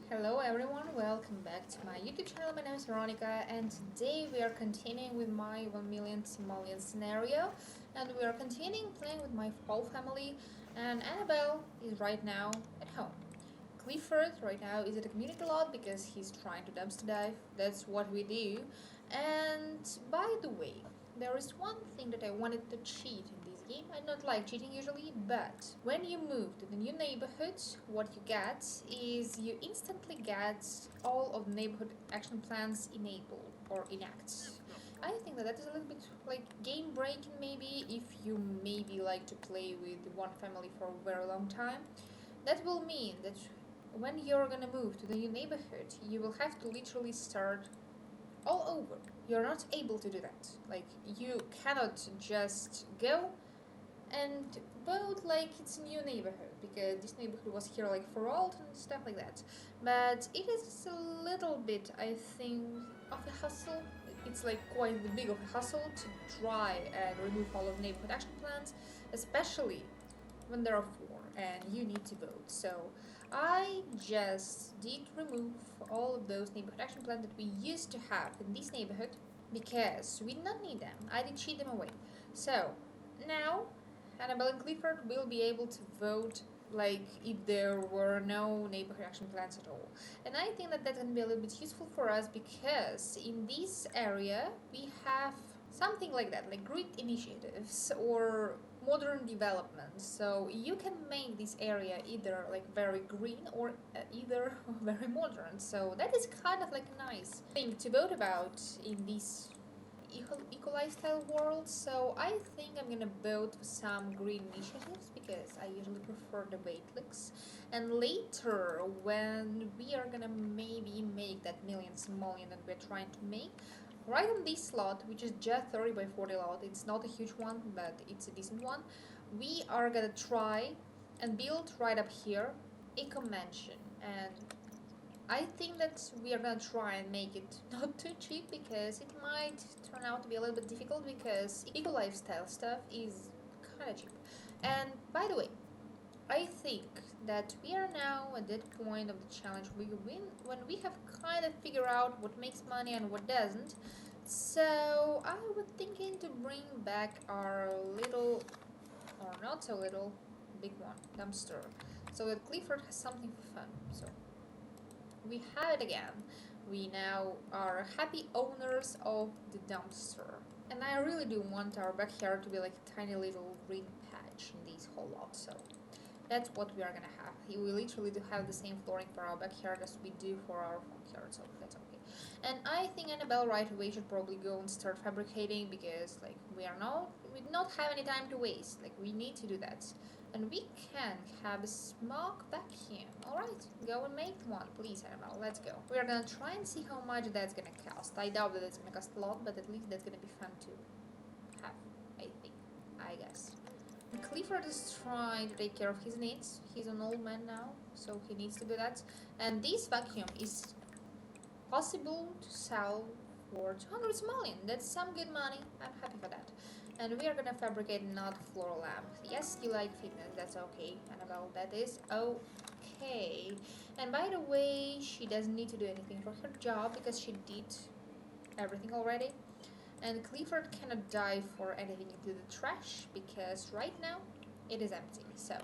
Hello everyone, welcome back to my YouTube channel. My name is Veronica and today we are continuing with my 1 million simoleon scenario, and we are continuing playing with my whole family, and Annabelle is right now at home. Clifford right now is at the community lot because he's trying to dumpster dive. That's what we do. And by the way, there is one thing that I wanted to cheat in this game. I don't like cheating usually, but when you move to the new neighborhood, what you get is you instantly get all of the neighborhood action plans enabled or enact. I think that is a little bit like game breaking maybe if you maybe like to play with one family for a very long time. That will mean that when you're gonna move to the new neighborhood, you will have to literally start all over. You're not able to do that. Like, you cannot just go and vote like it's a new neighborhood because this neighborhood was here like for old and stuff like that. But it is a little bit, I think, of a hustle. It's like quite big of a hustle to try and remove all of neighborhood action plans, especially when there are four and you need to vote. So I just did remove all of those neighborhood action plans that we used to have in this neighborhood because we did not need them. I did cheat them away. So now Annabelle and Clifford will be able to vote like if there were no neighborhood action plans at all. And I think that that's going to be a little bit useful for us because in this area we have something like that, like grid initiatives or modern development. So you can make this area either like very green or either very modern. So that is kind of like a nice thing to vote about in this eco lifestyle world. So I think I'm gonna vote for some green initiatives because I usually prefer the weightless. And later, when we are gonna maybe make that million simoleon that we're trying to make, right on this slot, which is just 30 by 40 lot, it's not a huge one, but it's a decent one, we are gonna try and build right up here eco mansion. And I think that we are gonna try and make it not too cheap because it might turn out to be a little bit difficult because eco lifestyle stuff is kind of cheap. And by the way, I think that we are now at that point of the challenge when we have kind of figured out what makes money and what doesn't. So I was thinking to bring back our little, or not so little, big one, dumpster, so that Clifford has something for fun. So we have it again. We now are happy owners of the dumpster. And I really do want our backyard to be like a tiny little green patch in this whole lot. So that's what we are gonna have. We literally do have the same flooring for our backyard as we do for our front yard, so that's okay. And I think Annabelle right away should probably go and start fabricating because like we do not have any time to waste. Like we need to do that. And we can have a smoke vacuum. Alright, go and make one, please, Annabelle. Let's go. We are gonna try and see how much that's gonna cost. I doubt that it's gonna cost a lot, but at least that's gonna be fun to have, I think. I guess. Clifford is trying to take care of his needs. He's an old man now, so he needs to do that. And this vacuum is possible to sell for 200 simoleon. That's some good money. I'm happy for that. And we are gonna fabricate another floral lamp. Yes, you like fitness. That's okay, Annabelle. That is okay. And by the way, she doesn't need to do anything for her job because she did everything already. And Clifford cannot dive for anything into the trash because right now it is empty. So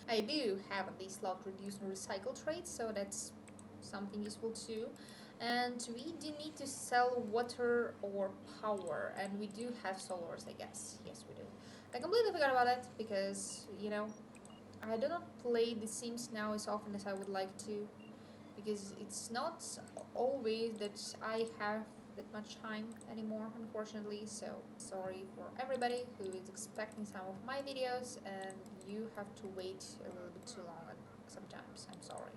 I do have at least slot reduce and recycle trades, so that's something useful too. And we do need to sell water or power, and we do have solars, I guess. Yes, we do. I completely forgot about that because I do not play The Sims now as often as I would like to because it's not always that I have that much time anymore, unfortunately. So sorry for everybody who is expecting some of my videos and you have to wait a little bit too long sometimes. I'm sorry.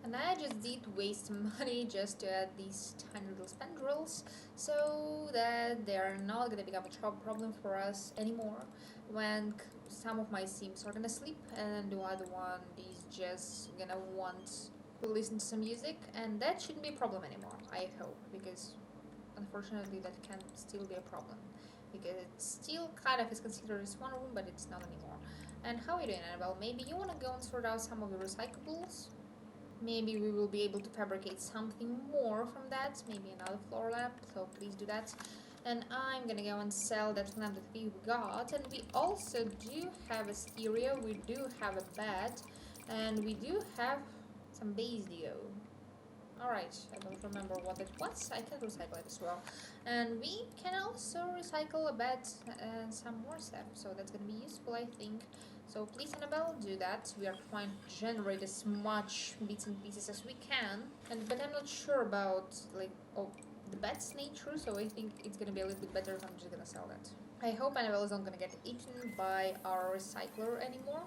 And I just did waste money just to add these tiny little spandrels so that they are not gonna become a problem for us anymore when some of my sims are gonna sleep and the other one is just gonna want to listen to some music, and that shouldn't be a problem anymore, I hope, because unfortunately that can still be a problem because it still kind of is considered as one room, but it's not anymore. And how are you doing, Annabelle? Maybe you want to go and sort out some of the recyclables? Maybe we will be able to fabricate something more from that, maybe another floor lamp, so please do that. And I'm gonna go and sell that lamp that we got. And we also do have a stereo, we do have a bed, and we do have some base duo. Alright, I don't remember what it was. I can recycle it as well. And we can also recycle a bed and some more stuff. So that's gonna be useful, I think. So please, Annabelle, do that. We are trying to generate as much bits and pieces as we can. But I'm not sure about the bed's nature, so I think it's gonna be a little bit better if I'm just gonna sell that. I hope Annabelle is not gonna get eaten by our recycler anymore.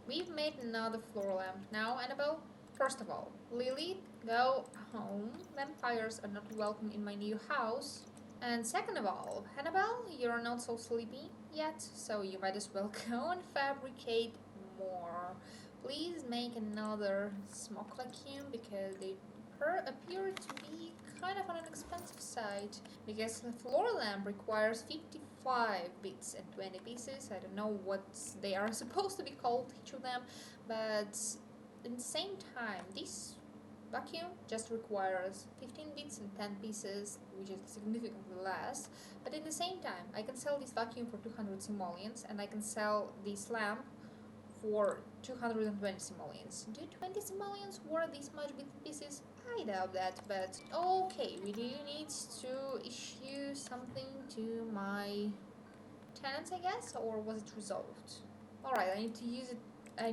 We've made another floor lamp. Now, Annabelle, first of all, Lily, go home. Vampires are not welcome in my new house. And second of all, Annabelle, you're not so sleepy yet, so you might as well go and fabricate more. Please make another smoke vacuum because they appear to be kind of on an expensive side. Because the floor lamp requires 55 bits and 20 pieces. I don't know what they are supposed to be called, each of them, but at the same time, this vacuum just requires 15 bits and 10 pieces, which is significantly less. But at the same time, I can sell this vacuum for 200 simoleons, and I can sell this lamp for 220 simoleons. Do 20 simoleons worth this much bits and pieces? I doubt that, but okay, we do need to issue something to my tenants, I guess, or was it resolved? Alright, I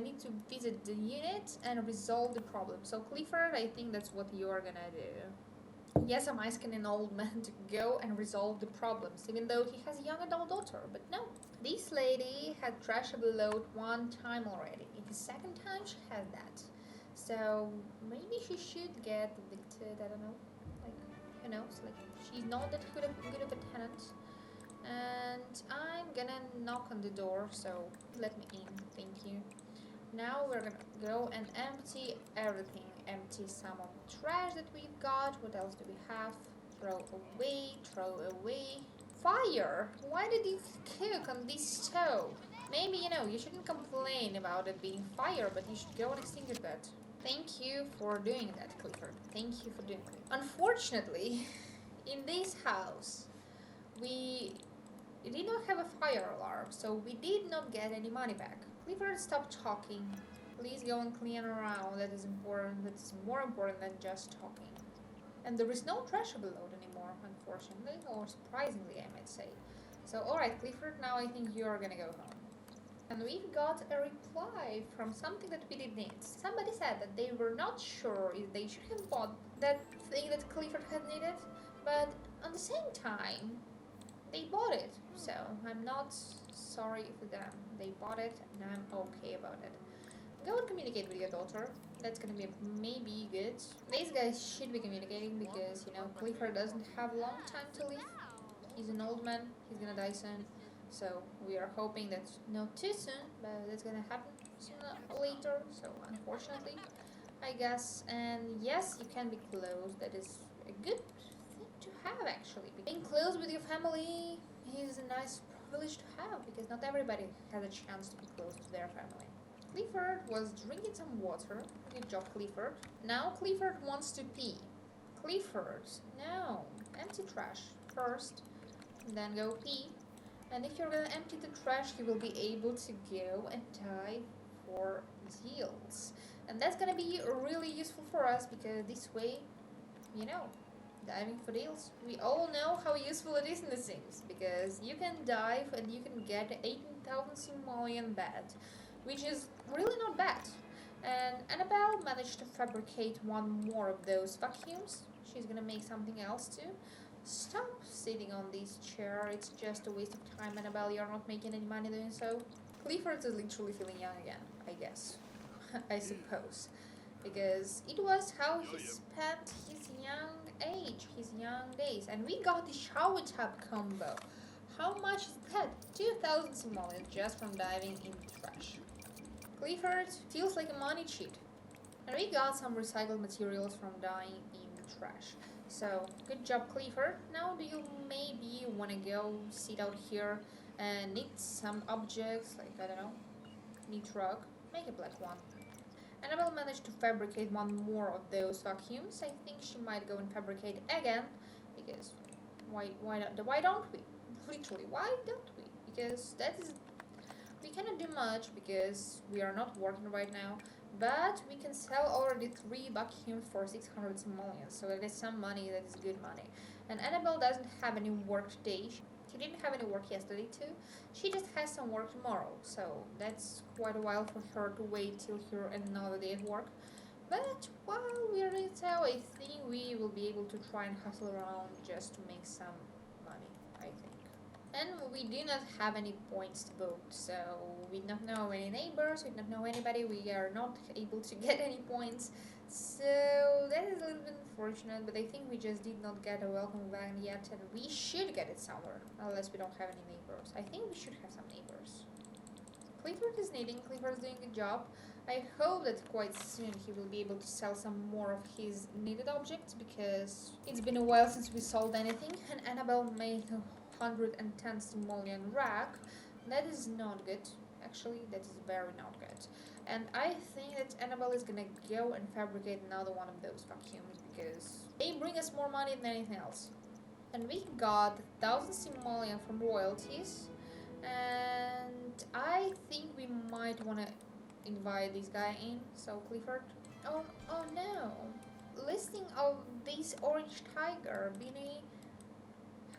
need to visit the unit and resolve the problem. So Clifford, I think that's what you're gonna do. Yes, I'm asking an old man to go and resolve the problems, even though he has a young adult daughter, but no. This lady had trashable load one time already. It's the second time she has that. So maybe she should get evicted, I don't know. Like, she's not that good of a tenant. And I'm gonna knock on the door, so let me in, thank you. Now we're gonna go and empty everything. Empty some of the trash that we've got. What else do we have? Throw away. Fire! Why did you cook on this stove? Maybe, you shouldn't complain about it being fire, but you should go and extinguish that. Thank you for doing that, Clifford. Thank you for doing it. Unfortunately, in this house, we did not have a fire alarm, so we did not get any money back. Clifford, stop talking. Please go and clean around. That is important. That is more important than just talking. And there is no trashable load anymore, unfortunately, or surprisingly, I might say. So, alright, Clifford, now I think you are gonna go home. And we've got a reply from something that we did need. Somebody said that they were not sure if they should have bought that thing that Clifford had needed, but at the same time, they bought it. So I'm not sorry for them. They bought it and I'm okay about it. Go and communicate with your daughter. That's gonna be maybe good. These guys should be communicating because, Clifford doesn't have a long time to live. He's an old man. He's gonna die soon. So we are hoping that not too soon, but that's gonna happen sooner or later. So unfortunately, I guess. And yes, you can be close. That is a good thing to have, actually. Being close with your family is a nice privilege to have because not everybody has a chance to be close to their family. Clifford was drinking some water. Good job, Clifford. Now Clifford wants to pee. Clifford, no. Empty trash first, then go pee. And if you're gonna empty the trash, you will be able to go and dive for deals. And that's gonna be really useful for us because this way, diving for deals. We all know how useful it is in The Sims because you can dive and you can get 18,000 simoleon bed, which is really not bad. And Annabelle managed to fabricate one more of those vacuums. She's gonna make something else too. Stop sitting on this chair, it's just a waste of time, Annabelle. You're not making any money doing so. Clifford is literally feeling young again, I guess. I suppose. Because it was how he spent his young age, his young days. And we got the shower tub combo. How much is that? 2,000 simoleons just from diving in the trash. Clifford feels like a money cheat. And we got some recycled materials from dying in the trash. So, good job, Clifford. Now do you maybe want to go sit out here and knit some objects, like, I don't know, knit rug, make a black one. Annabelle managed to fabricate one more of those vacuums. I think she might go and fabricate again, because why don't we? Literally, why don't we? Because that is, we cannot do much because we are not working right now, but we can sell already 3 vacuums for 600 simoleons, so that is some money, that is good money. And Annabelle doesn't have any work today. She didn't have any work yesterday too. She just has some work tomorrow, so that's quite a while for her to wait till her another day at work. But while we're in town, I think we will be able to try and hustle around just to make some money, I think. And we do not have any points to vote, so we do not know any neighbors, we do not know anybody, we are not able to get any points. So that is a little bit unfortunate, but I think we just did not get a welcome wagon yet, and we should get it somewhere, unless we don't have any neighbors. I think we should have some neighbors. Clifford is knitting, Clifford is doing a good job. I hope that quite soon he will be able to sell some more of his knitted objects, because it's been a while since we sold anything, and Annabelle made a 110 simoleon rack. That is not good. Actually, that is very not good. And I think that Annabelle is gonna go and fabricate another one of those vacuums, because they bring us more money than anything else. And we got 1,000 simoleon from royalties, and I think we might want to invite this guy in. So Clifford. Oh no! Listing of this orange tiger Beanie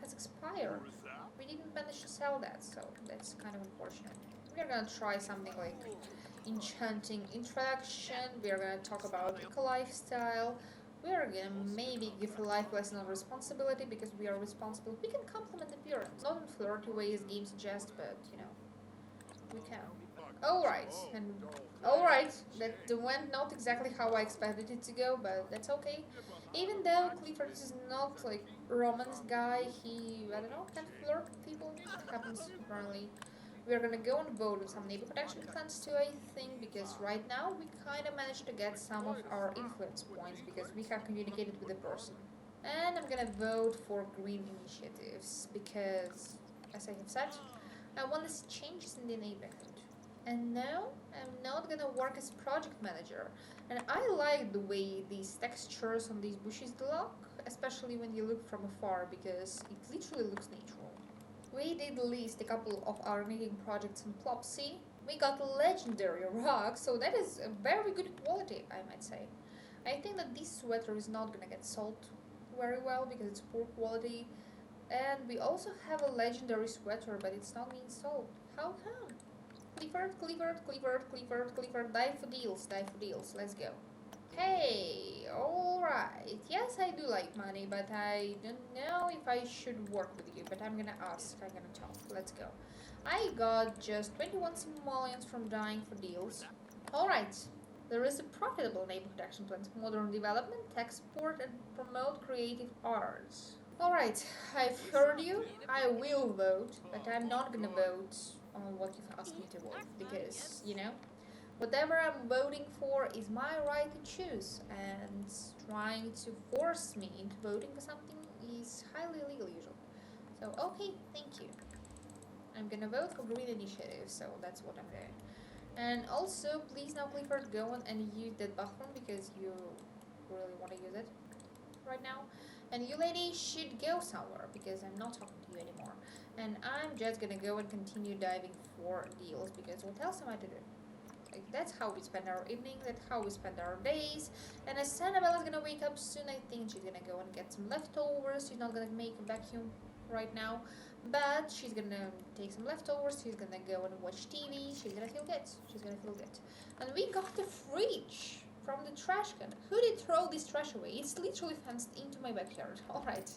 has expired. We didn't manage to sell that, so that's kind of unfortunate. We're gonna try something like enchanting introduction. We're gonna talk about eco lifestyle. We're gonna maybe give a life lesson on responsibility, because we are responsible. We can compliment appearance, not in flirty ways game suggest, but we can. Alright, and alright, that went not exactly how I expected it to go, but that's okay. Even though Clifford is not like a romance guy, he, I don't know, can flirt with people. It happens apparently. We are gonna go and vote on some neighborhood action plans too, I think, because right now we kind of managed to get some of our influence points because we have communicated with the person. And I'm gonna vote for green initiatives because, as I have said, I want to see changes in the neighborhood. And now I'm not gonna work as project manager. And I like the way these textures on these bushes look, especially when you look from afar, because it literally looks natural. We did list a couple of our knitting projects in Plopsy. We got legendary rock, so that is a very good quality, I might say. I think that this sweater is not gonna get sold very well because it's poor quality. And we also have a legendary sweater, but it's not being sold. How come? Clifford, Clifford, Clifford, Clifford, Clifford, die for deals, let's go. Hey, alright. Yes, I do like money, but I don't know if I should work with you, but I'm gonna ask, I'm gonna talk. Let's go. I got just 21 simoleons from dying for deals. Alright. There is a profitable neighborhood action plan: modern development, export, and promote creative arts. Alright, I've heard you. I will vote, but I'm not gonna vote on what you've asked me to vote because, whatever I'm voting for is my right to choose, and trying to force me into voting for something is highly illegal usually. So, okay, thank you. I'm gonna vote for Green Initiative, so that's what I'm doing. And also, please now, Clifford, go on and use that bathroom because you really want to use it right now. And you lady should go somewhere because I'm not talking to you anymore. And I'm just gonna go and continue diving for deals because what else am I to do? Like, that's how we spend our evening, that's how we spend our days. And as Annabelle is gonna wake up soon, I think she's gonna go and get some leftovers. She's not gonna make a vacuum right now, but she's gonna take some leftovers. She's gonna go and watch TV. She's gonna feel good. She's gonna feel good. And we got the fridge from the trash can. Who did throw this trash away? It's literally fenced into my backyard. Alright.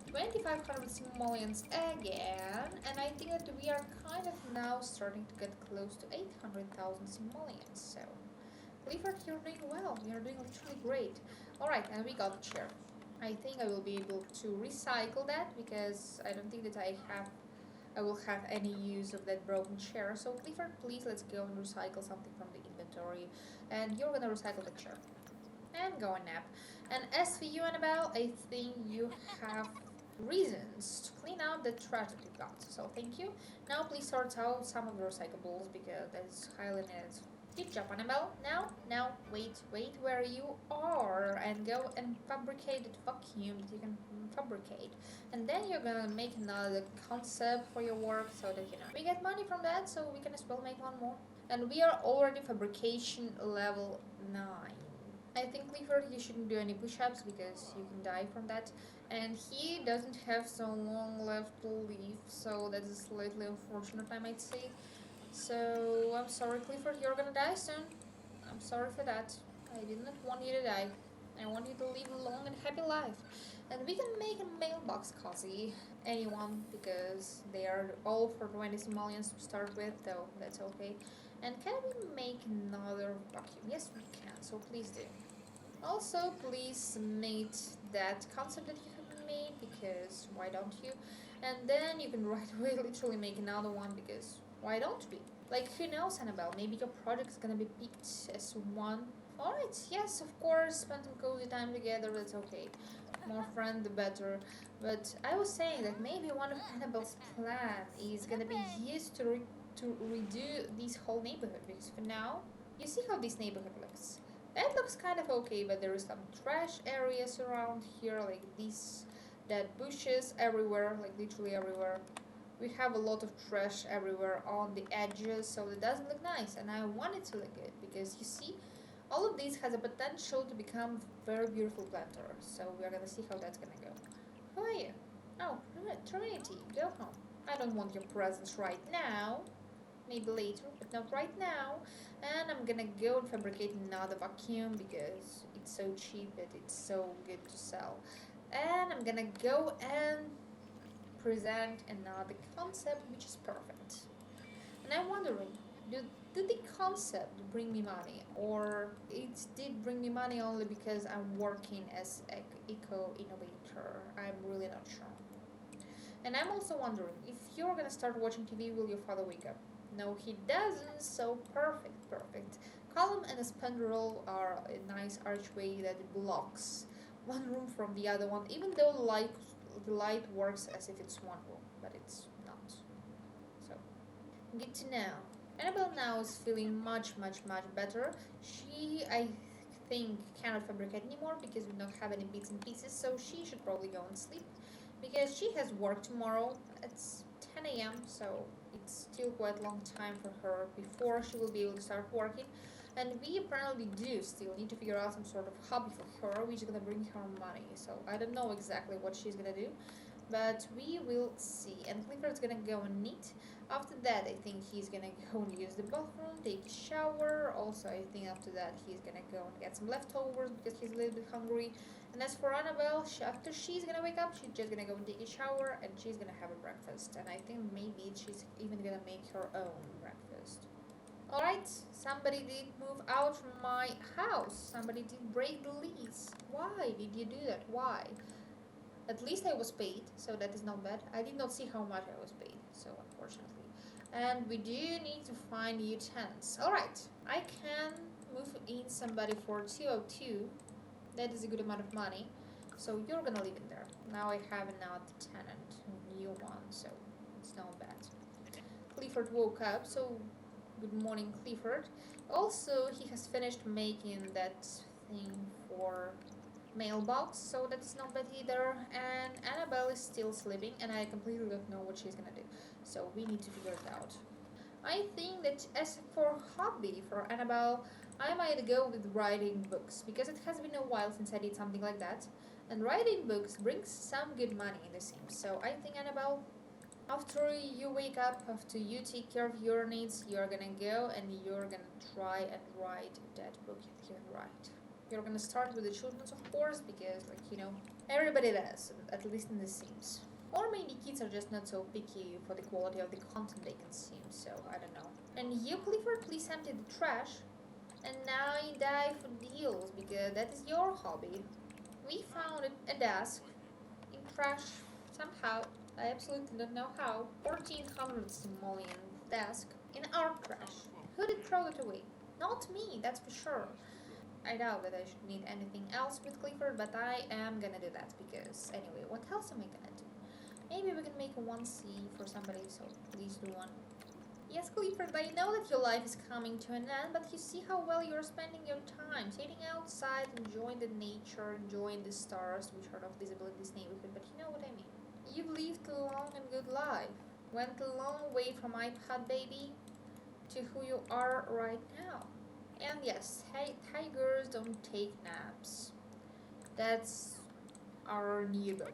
2,500 simoleons again, and I think that we are kind of now starting to get close to 800,000 simoleons. So, Clifford, you're doing well. You're doing literally great. Alright, and we got the chair. I think I will be able to recycle that because I don't think that I will have any use of that broken chair. So Clifford, please let's go and recycle something from the inventory. And you're gonna recycle the chair. And go and nap. And as for you, Annabelle, I think you have reasons to clean out the trash that you got. So thank you. Now please sort out some of the recyclables because that is highly needed. Good job, Annabelle. Now, wait where you are and go and fabricate the vacuum that you can fabricate. And then you're gonna make another concept for your work so that, we get money from that, so we can as well make one more. And we are already fabrication level 9. I think, Clifford, you shouldn't do any push-ups because you can die from that. And he doesn't have so long left to live, so that is slightly unfortunate, I might say. So I'm sorry, Clifford, you're gonna die soon. I'm sorry for that. I did not want you to die. I want you to live a long and happy life. And we can make a mailbox cozy. Anyone, because they are all for 20 simoleons to start with, though that's okay. And can we make another vacuum? Yes, we can, so please do. Also, please submit that concept that you have made, because why don't you? And then you can right away literally make another one, because why don't we? Like, who knows, Annabelle? Maybe your project is gonna be picked as one. Alright, yes, of course, spend some cozy time together, that's okay. More friend, the better. But I was saying that maybe one of Annabelle's plan is gonna be used to redo this whole neighborhood, because for now, you see how this neighborhood looks. That looks kind of okay, but there is some trash areas around here, like these dead bushes everywhere, like literally everywhere. We have a lot of trash everywhere on the edges, so it doesn't look nice, and I want it to look good because you see, all of these has a potential to become very beautiful planter. So we are gonna see how that's gonna go. Who are you? Oh, Trinity, go home. I don't want your presence right now. Maybe later, but not right now. And I'm gonna go and fabricate another vacuum because it's so cheap that it's so good to sell. And I'm gonna go and present another concept which is perfect. And I'm wondering, did the concept bring me money, or it did bring me money only because I'm working as an eco innovator? I'm really not sure. And I'm also wondering, if you're gonna start watching TV, will your father wake up? No, he doesn't, so perfect. Column and a spandrel are a nice archway that blocks one room from the other one, even though the light works as if it's one room, but it's not. So, good to know. Annabelle now is feeling much better. She, I think, cannot fabricate anymore because we don't have any bits and pieces, so she should probably go and sleep because she has work tomorrow. It's 10 a.m., so it's still quite a long time for her before she will be able to start working. And we apparently do still need to figure out some sort of hobby for her, which is gonna bring her money. So I don't know exactly what she's gonna do, but we will see. And Clifford's gonna go and knit. After that, I think he's gonna go and use the bathroom, take a shower. Also, I think after that he's gonna go and get some leftovers because he's a little bit hungry. And as for Annabelle, after she's gonna wake up, she's just gonna go and take a shower and she's gonna have a breakfast. And I think maybe she's even gonna make her own breakfast. Alright, somebody did move out from my house. Somebody did break the lease. Why did you do that? Why? At least I was paid, so that is not bad. I did not see how much I was paid, so unfortunately. And we do need to find new tenants. Alright, I can move in somebody for 202. That is a good amount of money. So you're gonna live in there. Now I have another tenant, a new one, so it's not bad. Clifford woke up, so good morning, Clifford. Also, he has finished making that thing for mailbox, so that's not bad either. And Annabelle is still sleeping, and I completely don't know what she's gonna do. So we need to figure it out. I think that as for hobby for Annabelle, I might go with writing books because it has been a while since I did something like that. And writing books brings some good money in the Sims. So I think Annabelle, after you wake up, after you take care of your needs, you're gonna go and you're gonna try and write that book that you can write. You're gonna start with the children's, of course, because, everybody does, at least in the Sims. Or maybe kids are just not so picky for the quality of the content they consume, so I don't know. And you, Clifford, please empty the trash. And now you die for deals, because that is your hobby. We found a desk in trash somehow. I absolutely don't know how. 1400 simoleon desk in our trash. Who did throw it away? Not me, that's for sure. I doubt that I should need anything else with Clifford, but I am gonna do that because, anyway, what else am I gonna do? Maybe we can make a 1C for somebody, so please do one. Yes, Clifford, I know that your life is coming to an end, but you see how well you're spending your time sitting outside, enjoying the nature, enjoying the stars, which are not visible in this neighborhood, but you know what I mean. You've lived a long and good life, went a long way from iPad baby to who you are right now. And yes, hey, tigers don't take naps. That's our new book.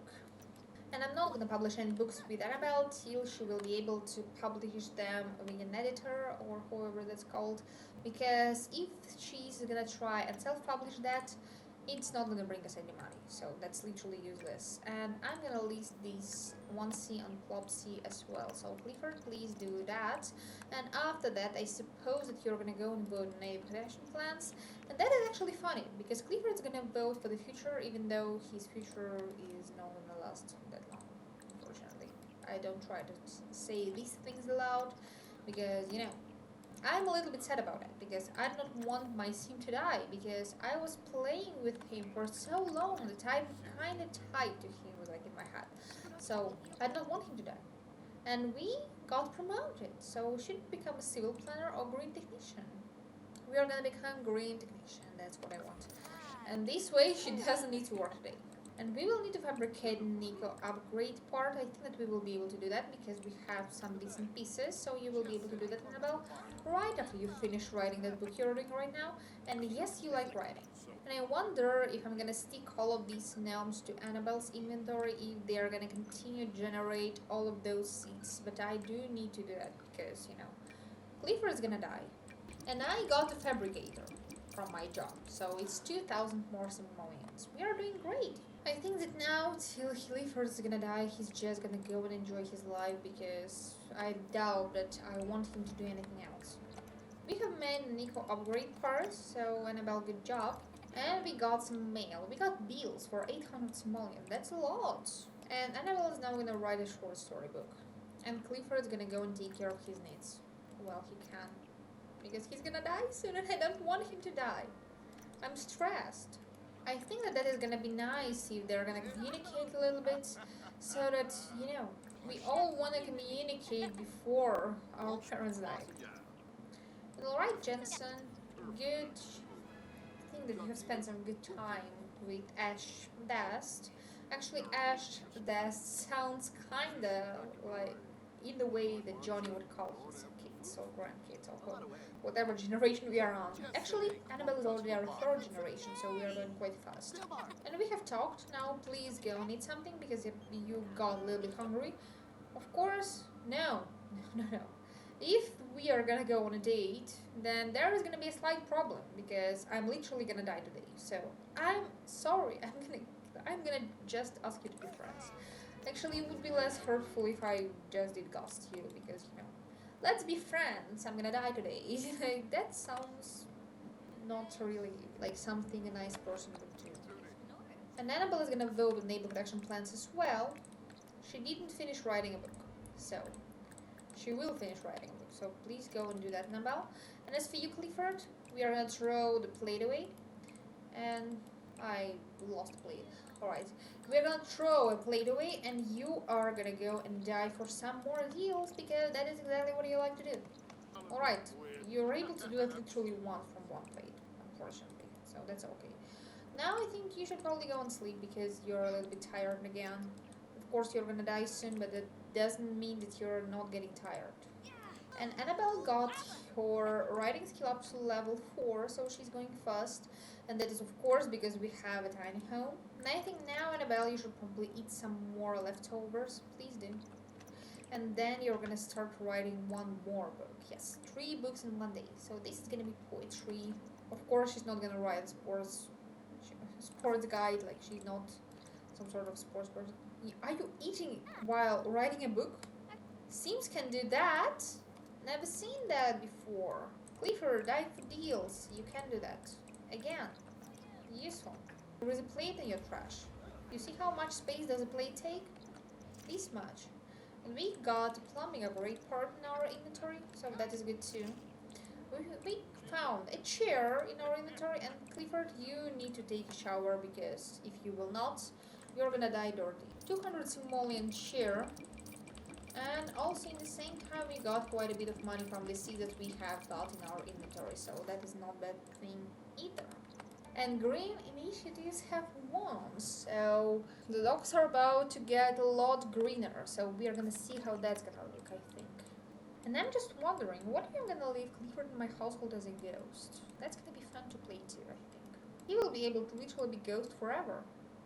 And I'm not gonna publish any books with Annabelle till she will be able to publish them with an editor or however that's called. Because if she's gonna try and self-publish that, it's not gonna bring us any money. So that's literally useless. And I'm gonna list these 1C and Plopsy as well. So Clifford, please do that. And after that, I suppose that you're gonna go and vote on native protection plans. And that is actually funny because Clifford's gonna vote for the future, even though his future is not gonna last that long. Unfortunately, I don't try to say these things aloud because I'm a little bit sad about it because I do not want my sim to die because I was playing with him for so long that I'm kind of tied to him, like in my head. So I do not want him to die. And we got promoted, so we should become a civil planner or green technician. We are gonna become green technician. That's what I want. And this way, she doesn't need to work today. And we will need to fabricate Nico upgrade part. I think that we will be able to do that because we have some bits and pieces. So you will be able to do that, Annabelle, right after you finish writing that book you're reading right now. And yes, you like writing. And I wonder if I'm gonna stick all of these gnomes to Annabelle's inventory if they are gonna continue to generate all of those seeds. But I do need to do that because, Clifford is gonna die. And I got a fabricator from my job, so it's 2,000 more simolions. We are doing great. I think that now, till Clifford is gonna die, he's just gonna go and enjoy his life because I doubt that I want him to do anything else. We have made Nico upgrade parts, so Annabelle, good job. And we got some mail. We got bills for 800 simoleon. That's a lot. And Annabelle is now gonna write a short story book. And Clifford's gonna go and take care of his needs. Well, he can. Because he's gonna die soon and I don't want him to die. I'm stressed. I think that is gonna be nice if they're gonna communicate a little bit so that, we all wanna communicate before our parents die. Alright, Jensen, good. I think that you have spent some good time with Ash Dast. Actually, Ash Dast sounds kinda like in the way that Johnny would call his kids or grandkids or whatever generation we are on. Actually, Annabelle is already our third generation, so we are going quite fast. And we have talked. Now, please go and eat something because you got a little bit hungry. Of course, no, no. If we are gonna go on a date, then there is gonna be a slight problem because I'm literally gonna die today. So I'm sorry. I'm gonna just ask you to be friends. Actually, it would be less hurtful if I just did ghost you because let's be friends. I'm gonna die today. That sounds not really like something a nice person would do. And Annabelle is gonna vote with neighborhood action plans as well. She didn't finish writing a book, so she will finish writing a book. So please go and do that, Annabelle. And as for you, Clifford, we are gonna throw the plate away. And I lost the plate. Alright, we're gonna throw a plate away, and you are gonna go and die for some more heals because that is exactly what you like to do. Alright, you're able to do it literally one from one plate, unfortunately, so that's okay. Now I think you should probably go and sleep because you're a little bit tired again. Of course, you're gonna die soon, but that doesn't mean that you're not getting tired. And Annabelle got her writing skill up to level 4, so she's going fast. And that is, of course, because we have a tiny home. And I think now, Annabelle, you should probably eat some more leftovers. Please do. And then you're gonna start writing one more book. Yes, 3 books in one day. So this is gonna be poetry. Of course, she's not gonna write sports guide. Like she's not some sort of sports person. Are you eating while writing a book? Sims can do that. Never seen that before. Clifford, die for deals. You can do that. Again, useful. There is a plate in your trash. You see how much space does a plate take? This much. And we got a plumbing upgrade part in our inventory, so that is good too. We found a chair in our inventory, and Clifford, you need to take a shower because if you will not, you're gonna die dirty. 200 simoleon chair. And also in the same time we got quite a bit of money from the seeds that we have got in our inventory, so that is not bad thing either. And green initiatives have won, so the logs are about to get a lot greener, so we are gonna see how that's gonna look, I think. And I'm just wondering, what if I'm gonna leave Clifford in my household as a ghost? That's gonna be fun to play too, I think. He will be able to literally be ghost forever.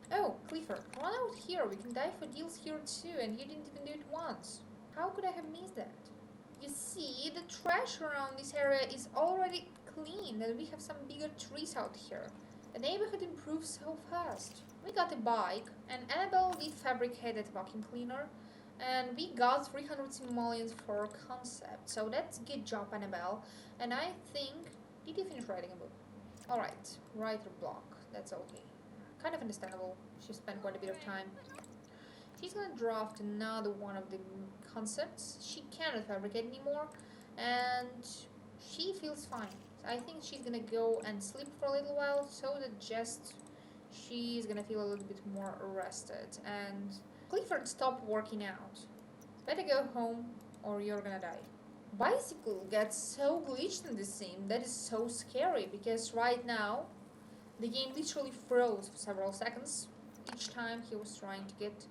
Oh, Clifford, run out here, we can die for deals here too, and you didn't even do it once. How could I have missed that? You see, the trash around this area is already clean, and we have some bigger trees out here. The neighborhood improves so fast. We got a bike, and Annabelle did fabricate a vacuum cleaner, and we got 300 simoleons for concept. So that's a good job, Annabelle. And I think, did you finish writing a book? Alright, writer block. That's okay. Kind of understandable. She spent quite a bit of time. She's gonna draft another one of the concepts. She cannot fabricate anymore, and she feels fine. I think she's gonna go and sleep for a little while, so that just she's gonna feel a little bit more rested. And Clifford, stop working out. Better go home, or you're gonna die. Bicycle gets so glitched in this sim. That is so scary because right now the game literally froze for several seconds each time he was trying to get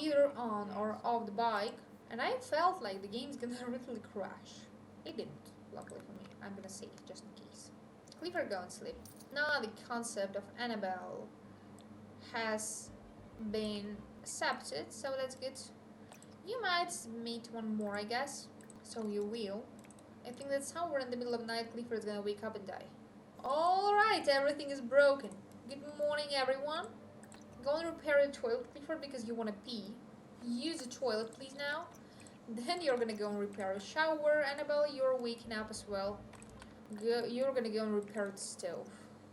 either on or off the bike, and I felt like the game's gonna literally crash. It didn't, luckily for me. I'm gonna save just in case. Clifford, go and sleep. Now the concept of Annabelle has been accepted, so that's good. You might meet one more, I guess. So you will. I think that somewhere in the middle of the night, Clifford's gonna wake up and die. Alright, everything is broken. Good morning, everyone. Go and repair the toilet, Clifford, because you wanna pee. Use the toilet, please, now. Then you're gonna go and repair a shower. Annabelle, you're waking up as well. You're gonna go and repair the stove.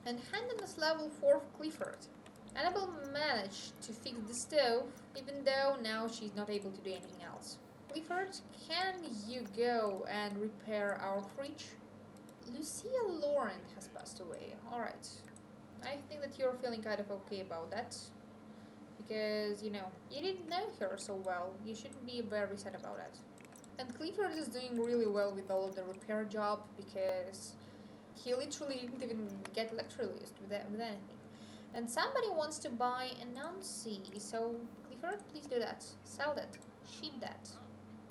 And hand in this level 4 for Clifford. Annabelle managed to fix the stove, even though now she's not able to do anything else. Clifford, can you go and repair our fridge? Lucia Laurent has passed away. Alright. I think that you're feeling kind of okay about that. Because, you didn't know her so well. You shouldn't be very sad about that. And Clifford is doing really well with all of the repair job because he literally didn't even get electrolyzed with anything. And somebody wants to buy a Nancy, so Clifford, please do that. Sell that. Ship that.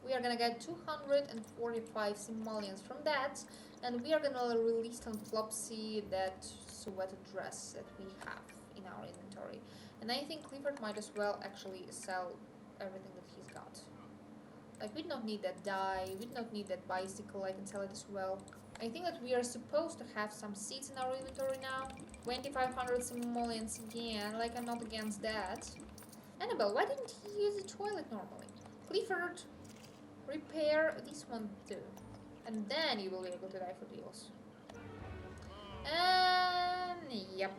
We are gonna get 245 simoleons from that, and we are gonna release on Flopsy that sweater dress that we have in our inventory. And I think Clifford might as well actually sell everything that he's got. Like, we don't need that dye, we don't need that bicycle, I can sell it as well. I think that we are supposed to have some seeds in our inventory now. 2500 simoleons again, like I'm not against that. Annabelle, why didn't he use the toilet normally? Clifford, repair this one too. And then you will be able to die for deals. And yep,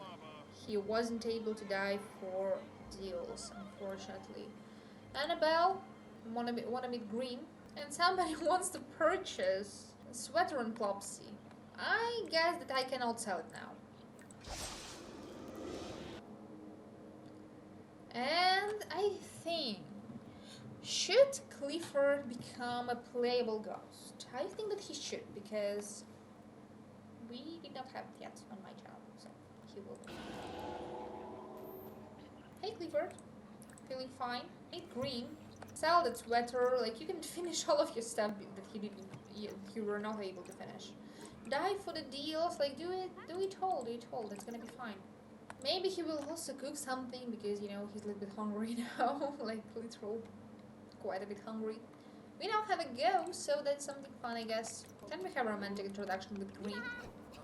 he wasn't able to die for deals, unfortunately. Annabelle, wanna meet green, and somebody wants to purchase a sweater on Plopsy. I guess that I cannot sell it now. And I think, should Clifford become a playable ghost? I think that he should, because we did not have it yet on my channel, so he will. Hey Clifford, feeling fine? Hey Green, sell that sweater, like you can finish all of your stuff that you were not able to finish. Die for the deals, like do it all, that's gonna be fine. Maybe he will also cook something because he's a little bit hungry now, like literal, quite a bit hungry. We now have a ghost, so that's something fun, I guess. Then we have a romantic introduction with Grim.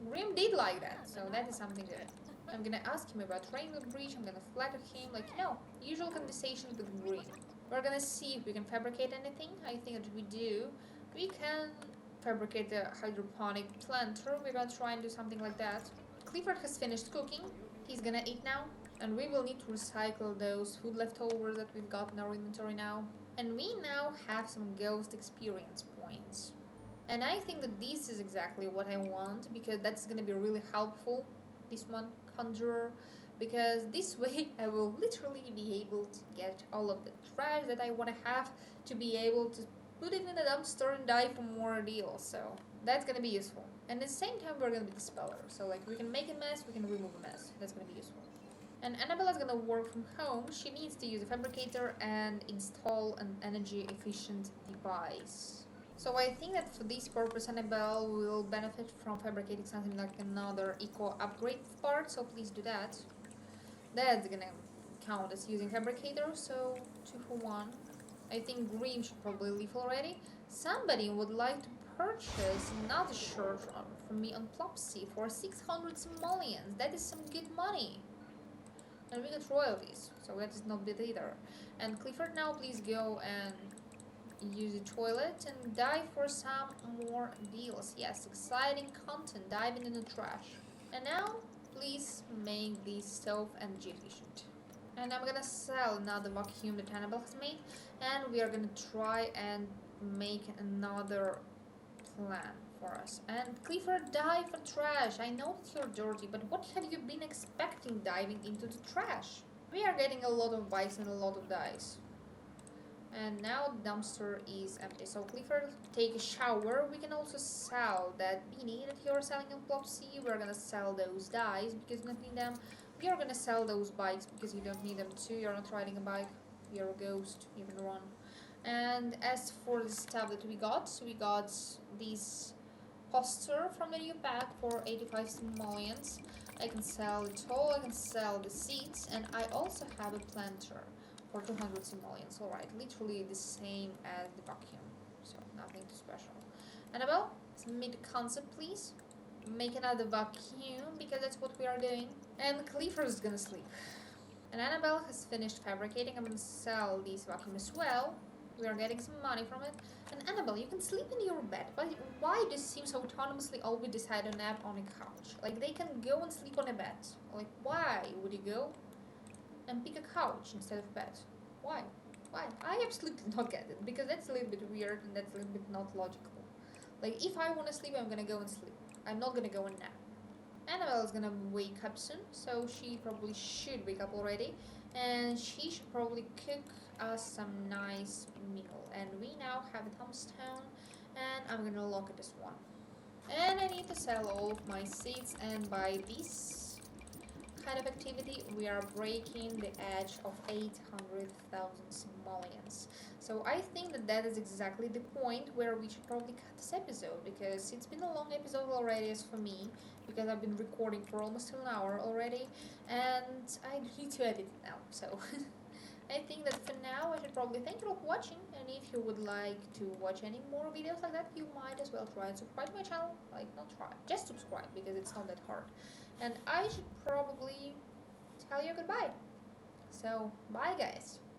Grim did like that, so that is something good. I'm gonna ask him about Rainbow Bridge, I'm gonna flatter him, usual conversations with Grim. We're gonna see if we can fabricate anything. I think that we do. We can fabricate a hydroponic planter. We're gonna try and do something like that. Clifford has finished cooking. He's gonna eat now. And we will need to recycle those food leftovers that we've got in our inventory now. And we now have some ghost experience points. And I think that this is exactly what I want, because that's gonna be really helpful. This one, Conjurer. because this way I will literally be able to get all of the trash that I want to have to be able to put it in the dumpster and die for more deals. So that's gonna be useful. And at the same time, we're gonna be the speller. So like we can make a mess, we can remove a mess. That's gonna be useful. And Annabella's gonna work from home. She needs to use a fabricator and install an energy efficient device. So I think that for this purpose, Annabelle will benefit from fabricating something like another eco upgrade part. So please do that. That's gonna count as using fabricator. So 2 for 1. I think Green should probably leave already. Somebody would like to purchase another shirt from me on Plopsy for 600 simoleons. That is some good money. And we get royalties, so that is not bad either. And Clifford, now please go and use the toilet and dive for some more deals. Yes, exciting content, diving in the trash. And now, please make the stove energy efficient. And I'm gonna sell another vacuum that Annabelle has made, and we are gonna try and make another plan for us. And Clifford, dive for trash. I know that you're dirty, but what have you been expecting diving into the trash? We are getting a lot of bikes and a lot of dice. And now the dumpster is empty. So Clifford, take a shower. We can also sell that beanie that you're selling on Plopsy. We're gonna sell those dice because you don't need them. We are gonna sell those bikes because you don't need them too. You're not riding a bike. You're a ghost. You can run. And as for the stuff that we got this poster from the new pack for 85 simoleons. I can sell it all, I can sell the seats, and I also have a planter for 200 simoleons. Alright, literally the same as the vacuum, so nothing too special. Annabelle, submit the concept please. Make another vacuum because that's what we are doing. And Clifford's gonna sleep. And Annabelle has finished fabricating. I'm gonna sell this vacuum as well. We are getting some money from it. And Annabelle, you can sleep in your bed, but why do Sims autonomously always decide to nap on a couch? Like, they can go and sleep on a bed. Like, why would you go and pick a couch instead of bed? Why? Why? I absolutely don't get it, because that's a little bit weird and that's a little bit not logical. Like, if I want to sleep, I'm gonna go and sleep. I'm not gonna go and nap. Annabelle is gonna wake up soon, so she probably should wake up already, and she should probably cook us some nice meal. And we now have a tombstone, and I'm gonna lock it as one. And I need to sell all of my seeds, and by this kind of activity, we are breaking the edge of 800,000 simoleons. So I think that that is exactly the point where we should probably cut this episode, because it's been a long episode already as for me, because I've been recording for almost an hour already, and I need to edit it now. So I think that for now I should probably thank you all for watching, and if you would like to watch any more videos like that, you might as well try and subscribe to my channel. Like, not try, just subscribe, because it's not that hard. And I should probably tell you goodbye. So, bye guys.